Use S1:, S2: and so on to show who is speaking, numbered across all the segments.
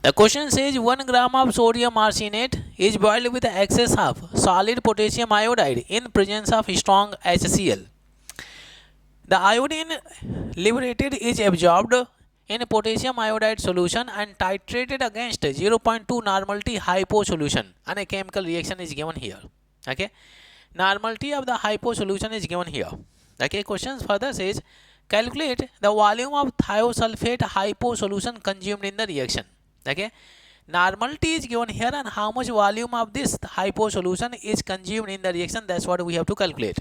S1: The question says 1 gram of sodium arsenate is boiled with excess of solid potassium iodide in presence of strong HCl. The iodine liberated is absorbed in potassium iodide solution and titrated against 0.2 normality hypo solution, and a chemical reaction is given here. Okay, normality of the hypo solution is given here. Okay, questions further says calculate the volume of thiosulphate hypo solution consumed in the reaction. Okay, normality is given here and how much volume of this hypo solution is consumed in the reaction, that's what we have to calculate.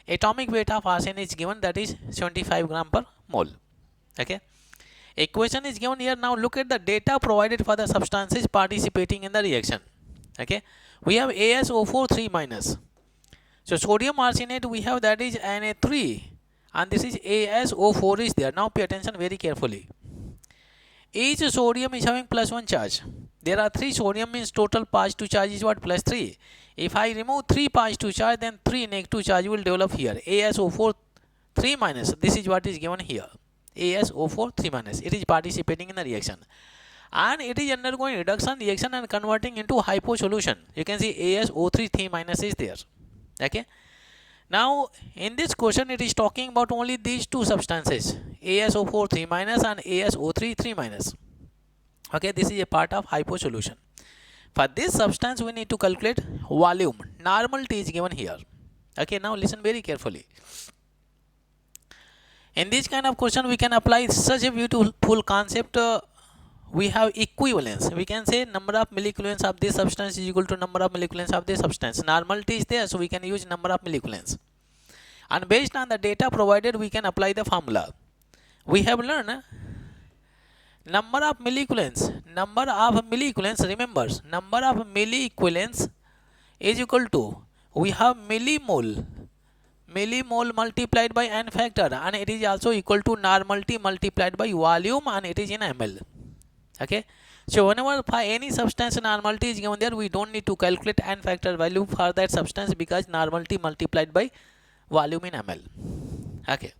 S1: Atomic weight of arsenic is given, that is 75 gram per mole. Okay, equation is given here. Now look at the data provided for the substances participating in the reaction. Okay, we have AsO4 3 minus. So sodium arsenate we have, that is Na3, and this is AsO4 is there. Now pay attention very carefully. Each sodium is having plus 1 charge. There are 3 sodium, means total positive charge is what? Plus 3. If I remove 3 positive charge, then 3 negative charge will develop here. AsO4 3 minus, this is what is given here. AsO4 3 minus, it is participating in the reaction and it is undergoing reduction reaction and converting into hypo solution. You can see AsO3 3 minus is there. Okay, now in this question it is talking about only these two substances, AsO4 3 minus and AsO3 3 minus. Okay, this is a part of hypo solution. For this substance we need to calculate volume. Normality is given here. Okay, now listen very carefully. In this kind of question we can apply such a beautiful concept. We have equivalence. We can say number of molecules of this substance is equal to number of molecules of this substance. Normality is there, so we can use number of molecules, and based on the data provided we can apply the formula. We have learned number of molecules. Remember, number of molecules is equal to, we have millimole multiplied by n factor, and it is also equal to normality multiplied by volume, and it is in ml. Okay, so whenever for any substance normality is given there, we don't need to calculate n factor value for that substance because normality multiplied by volume in ml. Okay,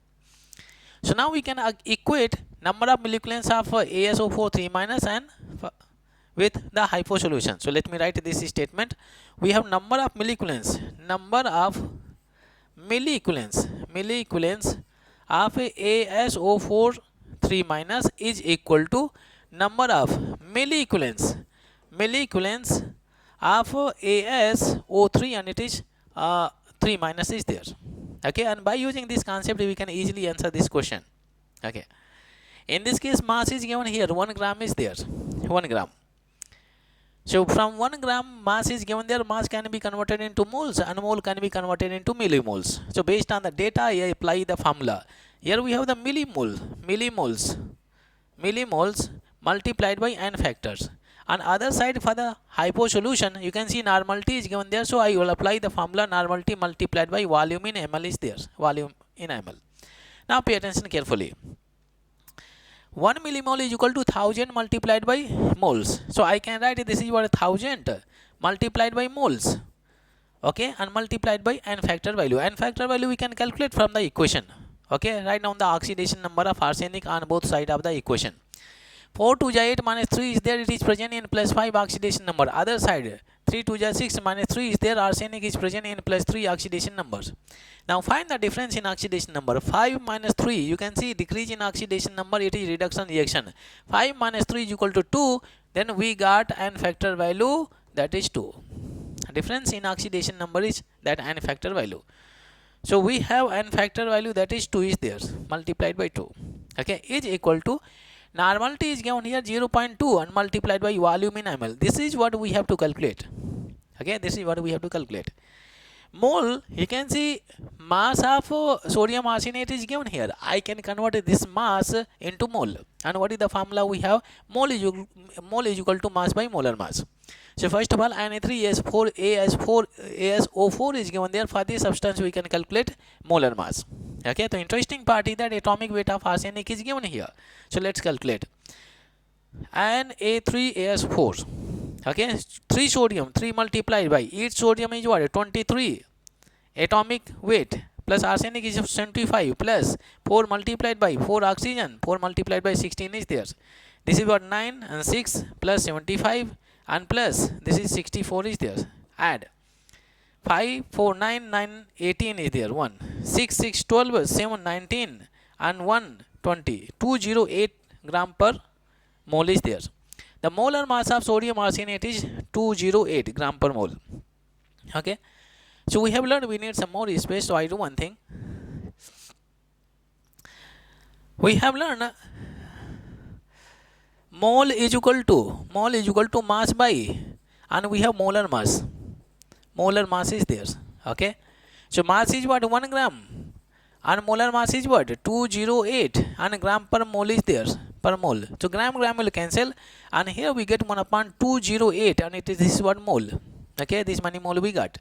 S1: so now we can equate number of molecules of AsO4 3 minus and with the hypo solution. So let me write this statement. We have number of molecules of AsO4 3 minus is equal to number of molecules of AsO3, and it is 3 minus is there. Okay, and by using this concept we can easily answer this question. Okay, in this case mass is given here, 1 gram is there, 1 gram. So from 1 gram mass is given there, mass can be converted into moles and mole can be converted into millimoles. So based on the data I apply the formula. Here we have the millimoles multiplied by n factors. On other side for the hypo solution you can see normality is given there, so I will apply the formula normality multiplied by volume in ml is there, volume in ml. Now pay attention carefully. 1 millimole is equal to 1000 multiplied by moles. So I can write this is what 1000 multiplied by moles. Okay, and multiplied by n factor value. N factor value we can calculate from the equation. Okay, write down the oxidation number of arsenic on both sides of the equation. 4 2 8 minus 3 is there, it is present in plus 5 oxidation number. Other side 3 2 6 minus 3 is there, arsenic is present in plus 3 oxidation numbers. Now find the difference in oxidation number. 5 minus 3, you can see decrease in oxidation number, it is reduction reaction. 5 minus 3 is equal to 2, then we got n factor value, that is 2. Difference in oxidation number is that n factor value. So we have n factor value, that is 2 is there, multiplied by 2. Okay, is equal to normality is given here 0.2 and multiplied by volume in ml. This is what we have to calculate. Okay, this is what we have to calculate. Mole, you can see mass of sodium arsenate is given here. I can convert this mass into mole, and what is the formula we have? Mole is equal to mass by molar mass. So first of all Na3AsO4 is given there. For this substance we can calculate molar mass. Okay, the interesting part is that atomic weight of arsenic is given here. So let's calculate. Na3AsO4. Okay, 3 sodium, 3 multiplied by each sodium is what? 23 atomic weight, plus arsenic is 75, plus 4 multiplied by 4 oxygen, 4 multiplied by 16 is there. This is what 9 and 6 plus 75 and plus this is 64 is there. Add 5, 4, 9, 9, 18 is there. 1, 6, 6, 12, 7, 19 and 1, 20. 208 gram per mole is there. The molar mass of sodium arsenate is 208 gram per mole. Okay. So we have learned we need some more space. So I do one thing. We have learned mole is equal to mass by, and we have molar mass. Molar mass is there. Okay. So mass is what? 1 gram. And molar mass is what? 208. And gram per mole is there. Per mole. So gram will cancel. And here we get 1 upon 208. And it is this is what mole. Okay. This many mole we got.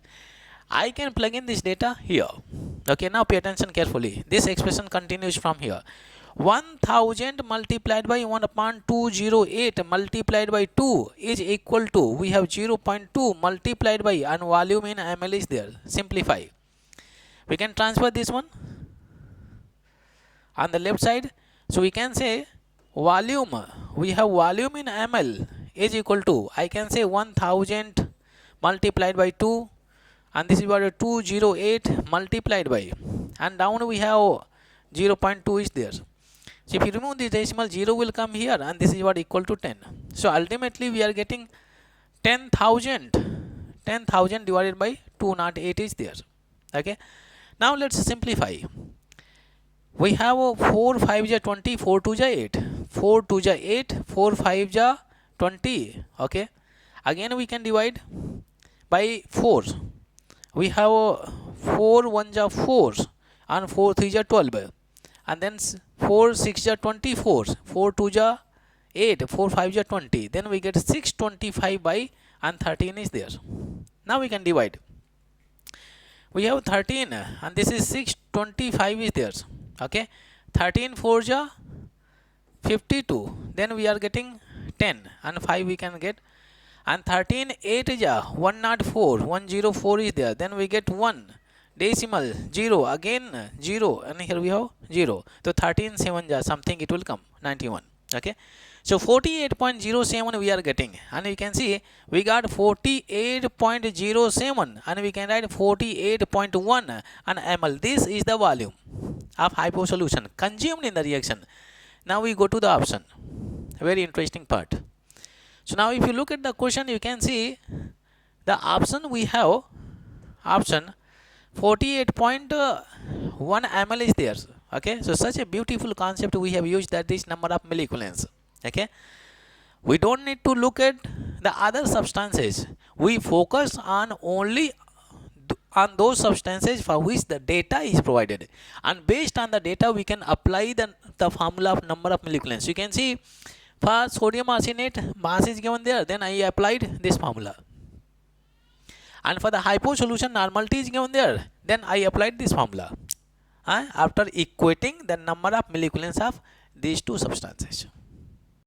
S1: I can plug in this data here. Okay. Now pay attention carefully. This expression continues from here. 1000 multiplied by 1 upon 208 multiplied by 2 is equal to, we have 0.2 multiplied by, and volume in ml is there. Simplify. We can transfer this one on the left side. So we can say volume, we have volume in ml is equal to, I can say 1000 multiplied by 2, and this is what 208 multiplied by, and down we have 0.2 is there. So if you remove the decimal, 0 will come here, and this is what equal to 10. So ultimately we are getting 10,000 divided by 208 is there. Okay. Now let's simplify. We have 4 5 ja 20, 4 2 ja 8, 4 2 ja 8, 4 5 ja 20. Okay. Again we can divide by 4. We have 4 1 ja 4 and 4 3 ja 12. And then 4 6 ja 24, 4 2 ja 8, 4 5 ja 20. Then we get 625 by, and 13 is there. Now we can divide. We have 13 and this is 625 is there. Okay. 13 4 ja 52. Then we are getting 10 and 5 we can get. And 13 8 ja 104, 104 is there. Then we get 1. Decimal 0, again 0, and here we have 0. So 13 7 ja something it will come 91. Okay. So 48.07 we are getting, and you can see we got 48.07, and we can write 48.1 and ml. This is the volume of hypo solution consumed in the reaction. Now we go to the option. Very interesting part. So now if you look at the question, you can see the option we have, option 48.1 ml is there. Okay. So such a beautiful concept we have used, that is number of milliequivalence. Okay. We don't need to look at the other substances. We focus on only on those substances for which the data is provided, and based on the data we can apply the formula of number of milliequivalence. You can see for sodium arsenate mass is given there, then I applied this formula. And for the hypo solution normality is given there, then I applied this formula after equating the number of milliequivalence of these two substances.